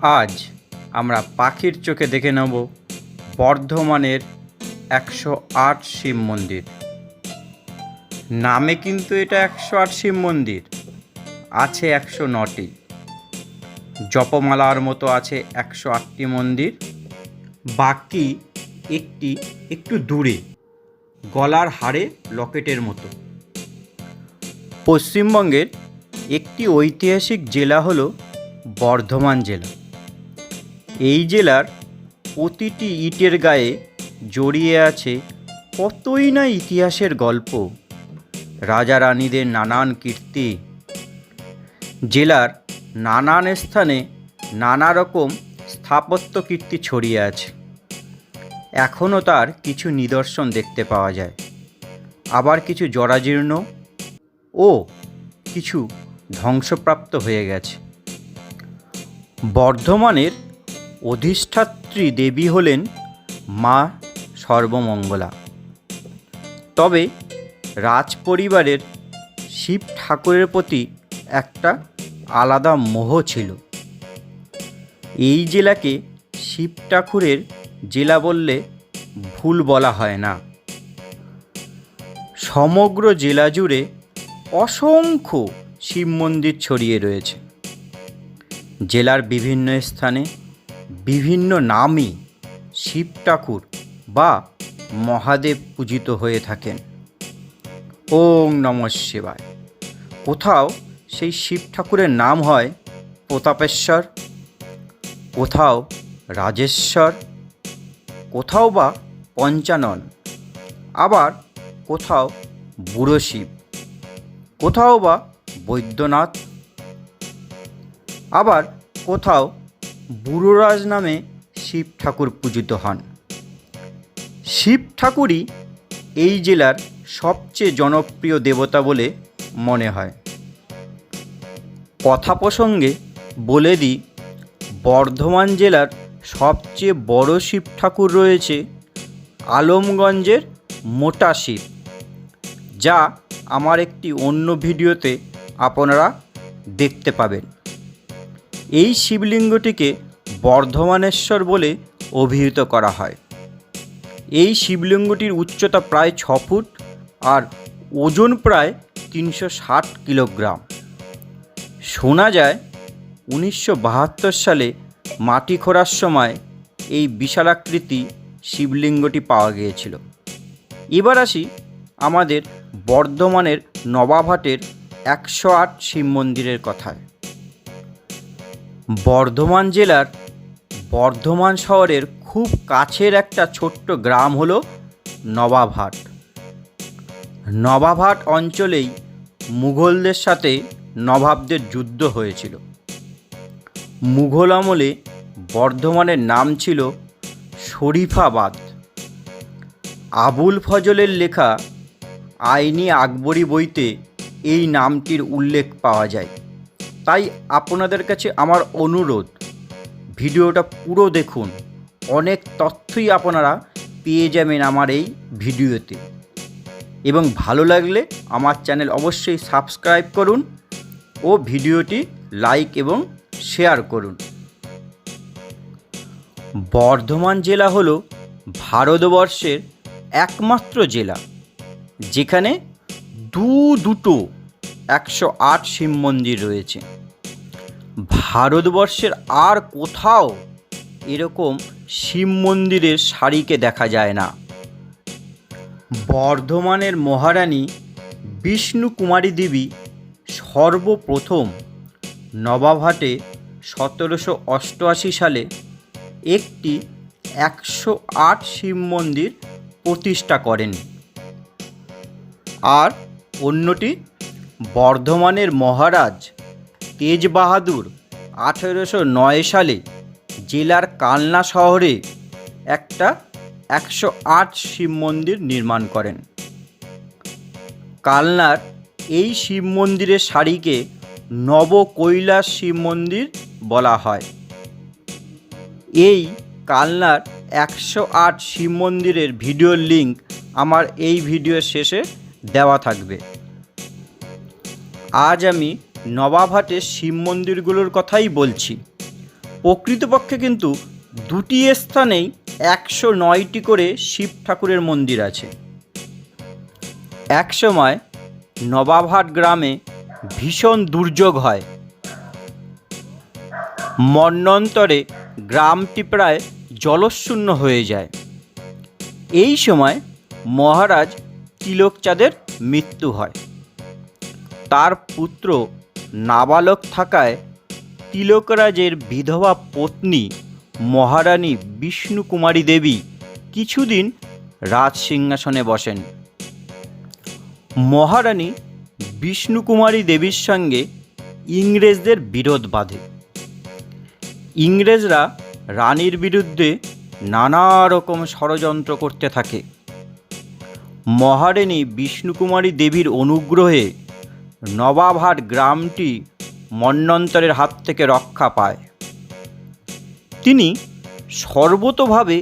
আজ আমরা পাখির চোখে দেখে নেব বর্ধমানের 108 শিব মন্দির। নামে কিন্তু এটা 108 শিব মন্দির, আছে 109টি। জপমালার মতো আছে 108টি মন্দির, বাকি একটি একটু দূরে গলার হারে লকেটের মতো। পশ্চিমবঙ্গের একটি ঐতিহাসিক জেলা হলো বর্ধমান জেলা। এই জেলার প্রতিটি ইটের গায়ে জড়িয়ে আছে কতই না ইতিহাসের গল্প, রাজা রানীদের নানান কীর্তি। জেলার নানান স্থানে নানা রকম স্থাপত্য কীর্তি ছড়িয়ে আছে। এখনও তার কিছু নিদর্শন দেখতে পাওয়া যায়, আবার কিছু জরাজীর্ণ ও কিছু ধ্বংসপ্রাপ্ত হয়ে গেছে। বর্ধমানের অধিষ্ঠাত্রী দেবী হলেন মা সর্বমঙ্গলা। তবে রাজপরিবারের শিব ঠাকুরের প্রতি একটা আলাদা মোহ ছিল। এই জেলাকে শিব ঠাকুরের জেলা বললে ভুল বলা হয় না। সমগ্র জেলা জুড়ে অসংখ্য শিব মন্দির ছড়িয়ে রয়েছে। জেলার বিভিন্ন স্থানে বিভিন্ন নামে শিব ঠাকুর বা মহাদেব পূজিত হয়ে থাকেন। ওং নমঃ শিবায়। কোথাও সেই শিব ঠাকুরের নাম হয় প্রতাপেশ্বর, কোথাও রাজেশ্বর, কোথাও বা পঞ্চানন, আবার কোথাও বুড়ো শিব, কোথাও বা বৈদ্যনাথ, আবার কোথাও বুড়োরাজ নামে শিব ঠাকুর পূজিত হন। শিব ঠাকুরই এই জেলার সবচেয়ে জনপ্রিয় দেবতা বলে মনে হয়। কথা প্রসঙ্গে বলে দিই, বর্ধমান জেলার সবচেয়ে বড় শিব ঠাকুর রয়েছে আলমগঞ্জের মোটা শিব, যা আমার একটি অন্য ভিডিওতে আপনারা দেখতে পাবেন। এই শিবলিঙ্গটিকে বর্ধমানেশ্বর বলে অভিহিত করা হয়। এই শিবলিঙ্গটির উচ্চতা প্রায় 6 ফুট আর ওজন প্রায় 360 কিলোগ্রাম। শোনা যায় 1972 সালে মাটি খোঁড়ার সময় এই বিশালাকৃতি শিবলিঙ্গটি পাওয়া গিয়েছিল। এবার আসি আমাদের বর্ধমানের নবাবহাটের 108 শিব মন্দিরের কথায়। বর্ধমান জেলার বর্ধমান শহরের খুব কাছের একটা ছোট্ট গ্রাম হলো নবাবহাট। নবাবহাট অঞ্চলেই মুঘলদের সাথে নবাবদের যুদ্ধ হয়েছিল। মুঘল আমলে বর্ধমানের নাম ছিল শরীফাবাদ। আবুল ফজলের লেখা আইনি আকবরী বইতে এই নামটির উল্লেখ পাওয়া যায়। তাই আপনাদের কাছে আমার অনুরোধ, ভিডিওটা পুরো দেখুন, অনেক তথ্যই আপনারা পেয়ে যাবেন আমার এই ভিডিওতে। এবং ভালো লাগলে আমার চ্যানেল অবশ্যই সাবস্ক্রাইব করুন ও ভিডিওটি লাইক এবং শেয়ার করুন। বর্ধমান জেলা হলো ভারতবর্ষের একমাত্র জেলা যেখানে দুটো 108 শিব মন্দির রয়েছে। ভারতবর্ষের আর কোথাও এরকম শিব মন্দিরের সারিকে দেখা যায় না। বর্ধমানের মহারানী বিষ্ণু কুমারী দেবী সর্বপ্রথম নবাবহাটে 1788 সালে একটি 108 শিব মন্দির প্রতিষ্ঠা করেন। আর অন্যটি বর্ধমানের মহারাজ তেজ বাহাদুর 1809 সালে জেলার কালনা শহরে একটা 108 শিব মন্দির নির্মাণ করেন। কালনার এই শিব মন্দিরের সারিকে নবকৈলাস শিব মন্দির বলা হয়। এই কালনার 108 শিব মন্দিরের ভিডিওর লিঙ্ক আমার এই ভিডিওর শেষে দেওয়া থাকবে। আজ আমি নবাবহাটের শিব মন্দিরগুলোর কথাই বলছি। প্রকৃতপক্ষে কিন্তু দুটি স্থানেই 109টি করে শিব ঠাকুরের মন্দির আছে। একসময় নবাবহাট গ্রামে ভীষণ দুর্যোগ হয়। মন্বন্তরে গ্রামটি প্রায় জলশূন্য হয়ে যায়। এই সময় মহারাজ তিলকচাঁদের মৃত্যু হয়। তার পুত্র নাবালক থাকায় তিলকরাজের বিধবা পত্নী মহারানী বিষ্ণুকুমারী দেবী কিছুদিন রাজসিংহাসনে বসেন। মহারানী বিষ্ণুকুমারী দেবীর সঙ্গে ইংরেজদের বিরোধ বাধে। ইংরেজরা রানীর বিরুদ্ধে নানা রকম ষড়যন্ত্র করতে থাকে। মহারানী বিষ্ণুকুমারী দেবীর অনুগ্রহে নবাবহাট গ্রামটি মন্বন্তরের হাত থেকে রক্ষা পায়। তিনি সর্বতোভাবে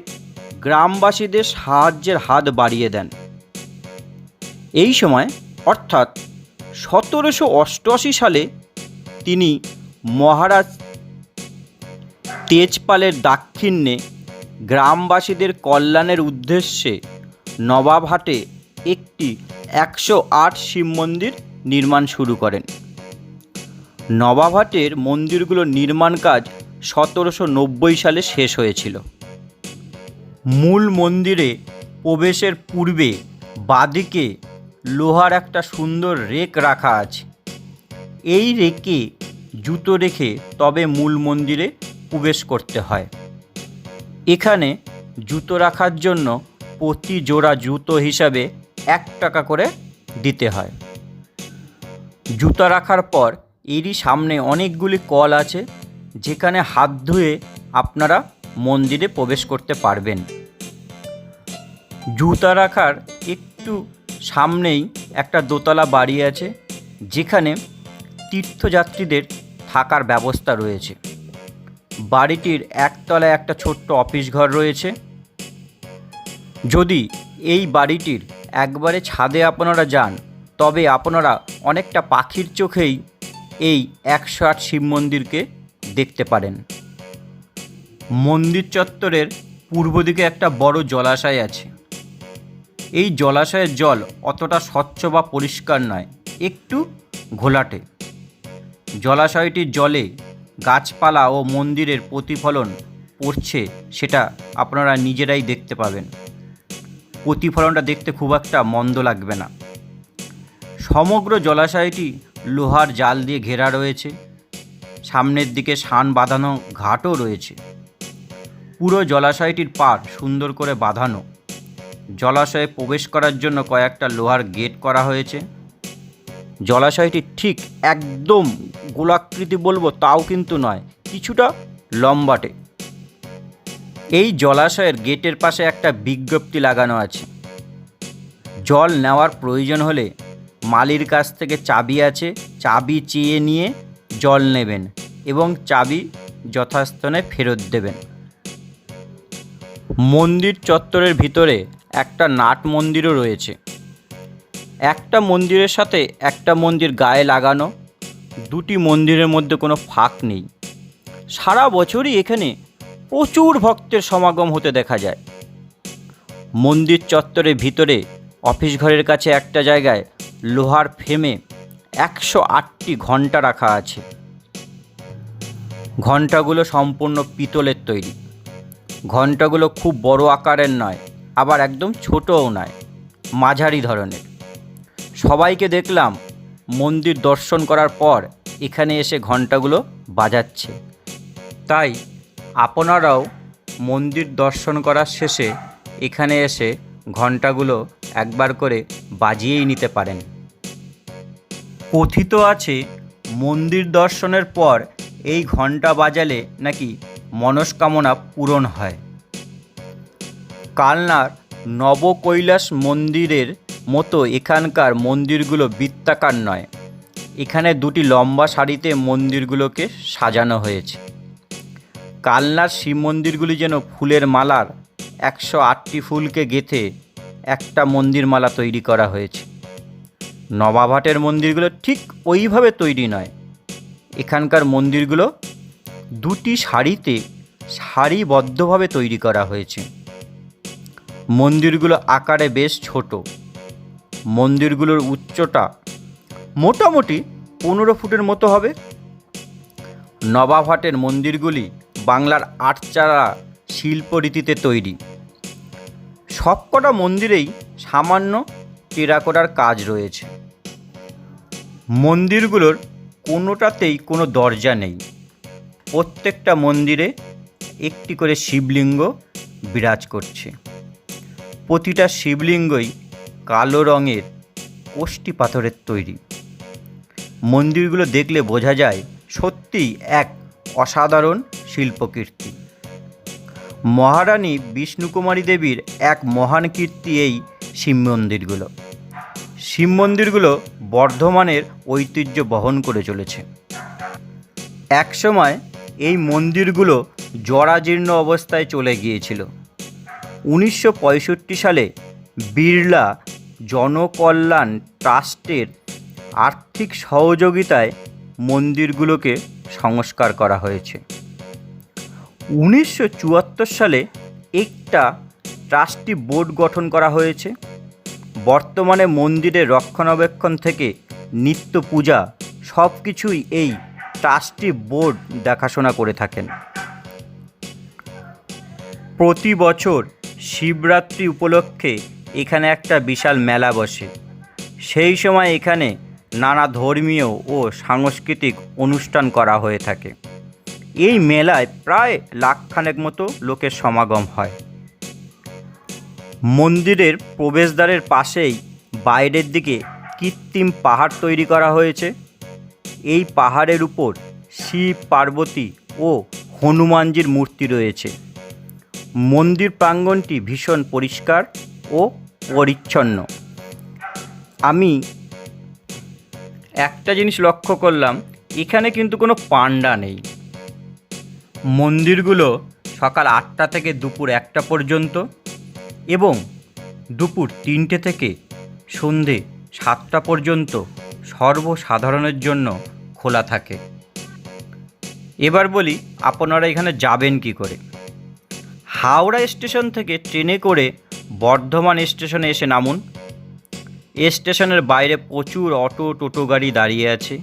গ্রামবাসীদের সাহায্যের হাত বাড়িয়ে দেন। এই সময় অর্থাৎ 1788 সালে তিনি মহারাজ তেজপালের দাক্ষিণ্যে গ্রামবাসীদের কল্যাণের উদ্দেশ্যে নবাবহাটে একটি 108 শিব মন্দির নির্মাণ শুরু করেন। নবাবহাটের মন্দিরগুলোর নির্মাণ কাজ 1790 সালে শেষ হয়েছিল। মূল মন্দিরে প্রবেশের পূর্বে বাঁদিকে লোহার একটা সুন্দর রেক রাখা আছে। এই রেকে জুতো রেখে তবে মূল মন্দিরে প্রবেশ করতে হয়। এখানে জুতো রাখার জন্য প্রতি জোড়া জুতো হিসাবে 1 টাকা করে দিতে হয়। জুতো রাখার পর এরই সামনে অনেকগুলি কল আছে, যেখানে হাত ধুয়ে আপনারা মন্দিরে প্রবেশ করতে পারবেন। জুতা রাখার একটু সামনেই একটা দোতলা বাড়ি আছে, যেখানে তীর্থযাত্রীদের থাকার ব্যবস্থা রয়েছে। বাড়িটির একতলায় একটা ছোট্ট অফিস ঘর রয়েছে। যদি এই বাড়িটির একবারে ছাদে আপনারা যান, তবে আপনারা অনেকটা পাখির চোখেই এই 108 শিব মন্দিরকে দেখতে পারেন। মন্দির চত্বরের পূর্ব দিকে একটা বড় জলাশয় আছে। এই জলাশয়ের জল অতটা স্বচ্ছ বা পরিষ্কার নয়, একটু ঘোলাটে। জলাশয়টির জলে গাছপালা ও মন্দিরের প্রতিফলন পড়ছে, সেটা আপনারা নিজেরাই দেখতে পাবেন। প্রতিফলনটা দেখতে খুব একটা মন্দ লাগবে না। সমগ্র জলাশয়টি লোহার জাল দিয়ে ঘেরা রয়েছে। সামনের দিকে শান বাঁধানো ঘাটও রয়েছে। পুরো জলাশয়টির পাড় সুন্দর করে বাঁধানো। জলাশয়ে প্রবেশ করার জন্য কয়েকটা লোহার গেট করা হয়েছে। জলাশয়টি ঠিক একদম গোলাকৃতি বলবো তাও কিন্তু নয়, কিছুটা লম্বাটে। এই জলাশয়ের গেটের পাশে একটা বিজ্ঞপ্তি লাগানো আছে। জল নেওয়ার প্রয়োজন হলে মালির কাছ থেকে চাবি আছে, চাবি চেয়ে নিয়ে জল নেবেন এবং চাবি যথাস্থানে ফেরত দেবেন। মন্দির চত্বরের ভিতরে একটা নাট মন্দিরও রয়েছে। একটা মন্দিরের সাথে একটা মন্দির গায়ে লাগানো। দুটি মন্দিরের মধ্যে কোনো ফাঁক নেই। সারা বছরই এখানে প্রচুর ভক্তের সমাগম হতে দেখা যায়। মন্দির চত্বরের ভিতরে অফিস ঘরের কাছে একটা জায়গায় লোহার ফ্রেমে 108টি ঘণ্টা রাখা আছে। ঘণ্টাগুলো সম্পূর্ণ পিতলের তৈরি। ঘণ্টাগুলো খুব বড় আকারের নয়, আবার একদম ছোটও নয়, মাঝারি ধরনের। সবাইকে দেখলাম মন্দির দর্শন করার পর এখানে এসে ঘণ্টাগুলো বাজাচ্ছে। তাই আপনারাও মন্দির দর্শন করার শেষে এখানে এসে ঘণ্টাগুলো একবার করে বাজিয়েই নিতে পারেন। কথিত আছে মন্দির দর্শনের পর এই ঘণ্টা বাজালে নাকি মনস্কামনা পূরণ হয়। কালনার নবকৈলাস মন্দিরের মতো এখানকার মন্দিরগুলো বৃত্তাকার নয়। এখানে দুটি লম্বা সারিতে মন্দিরগুলোকে সাজানো হয়েছে। কালনার শিব মন্দিরগুলি যেন ফুলের মালার 108টি ফুলকে গেঁথে একটা মন্দির মালা তৈরি করা হয়েছে। নবাবহাটের মন্দিরগুলো ঠিক ওইভাবে তৈরি নয়। এখানকার মন্দিরগুলো দুটি সারিতে সারিবদ্ধভাবে তৈরি করা হয়েছে। মন্দিরগুলো আকারে বেশ ছোট। মন্দিরগুলোর উচ্চতা মোটামুটি 15 ফুটের মতো হবে। নবাবহাটের মন্দিরগুলি বাংলার আটচালা শিল্পরীতিতে তৈরি। সবকটা মন্দিরেই সামান্য টেরাকোটার কাজ রয়েছে। মন্দিরগুলোর কোনোটাতেই কোনো দরজা নেই। প্রত্যেকটা মন্দিরে একটি করে শিবলিঙ্গ বিরাজ করছে। প্রতিটা শিবলিঙ্গই কালো রঙের কোষ্টি পাথরের তৈরি। মন্দিরগুলো দেখলে বোঝা যায় সত্যিই এক অসাধারণ শিল্পকীর্তি। মহারানী বিষ্ণুকুমারী দেবীর এক মহান কীর্তি এই শিব মন্দিরগুলো। শিব মন্দিরগুলো বর্ধমানের ঐতিহ্য বহন করে চলেছে। একসময় এই মন্দিরগুলো জরাজীর্ণ অবস্থায় চলে গিয়েছিল। 1965 সালে বিড়লা জনকল্যাণ ট্রাস্টের আর্থিক সহযোগিতায় মন্দিরগুলোকে সংস্কার করা হয়েছে। 1974 সালে একটা ট্রাস্টি বোর্ড গঠন করা হয়েছে। বর্তমানে মন্দিরের রক্ষণাবেক্ষণ থেকে নিত্য পূজা সব কিছুই এই ট্রাস্টি বোর্ড দেখাশোনা করে থাকেন। প্রতি বছর শিবরাত্রি উপলক্ষে এখানে একটা বিশাল মেলা বসে। সেই সময় এখানে নানা ধর্মীয় ও সাংস্কৃতিক অনুষ্ঠান করা হয়ে থাকে। এই মেলায় প্রায় লাখখানেক মতো লোকের সমাগম হয়। মন্দিরের প্রবেশদ্বারের পাশেই বাইরের দিকে কৃত্রিম পাহাড় তৈরি করা হয়েছে। এই পাহাড়ের উপর শিব, পার্বতী ও হনুমানজির মূর্তি রয়েছে। মন্দির প্রাঙ্গণটি ভীষণ পরিষ্কার ও পরিচ্ছন্ন। আমি একটা জিনিস লক্ষ্য করলাম, এখানে কিন্তু কোনো পান্ডা নেই। মন্দিরগুলো সকাল 8টা থেকে দুপুর 1টা পর্যন্ত এবং দুপুর 3টে থেকে সন্ধে 7টা পর্যন্ত সর্বসাধারণের জন্য খোলা থাকে। এবার বলি আপনারা এখানে যাবেন কি করে। হাওড়া স্টেশন থেকে ট্রেনে করে বর্ধমান স্টেশনে এসে নামুন। স্টেশনের বাইরে প্রচুর অটো, টোটো গাড়ি দাঁড়িয়ে আছে।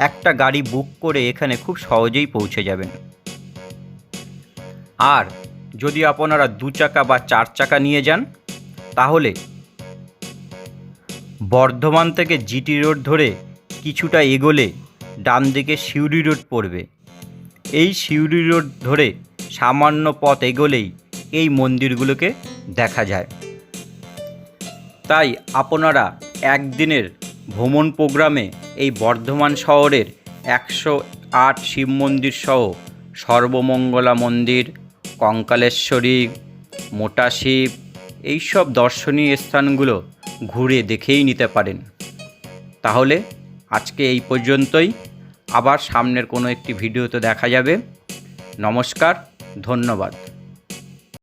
একটা গাড়ি বুক করে এখানে খুব সহজেই পৌঁছে যাবেন। আর যদি আপনারা 2 চাকা বা 4 চাকা নিয়ে যান তাহলে বর্ধমান থেকে জিটি রোড ধরে কিছুটা এগোলে ডান দিকে সিউড়ি রোড পড়বে। এই সিউড়ি রোড ধরে সামান্য পথ এগোলেই এই মন্দিরগুলোকে দেখা যায়। তাই আপনারা একদিনের ভ্রমণ প্রোগ্রামে এই বর্ধমান শহরের 108 শিব মন্দির সহ সর্বমঙ্গলা মন্দির, কঙ্কালেশ্বরী, মোটা শিব এইসব দর্শনীয় স্থানগুলো ঘুরে দেখেই নিতে পারেন। তাহলে আজকে এই পর্যন্তই। আবার সামনের কোনো একটি ভিডিওতে দেখা যাবে। নমস্কার, ধন্যবাদ।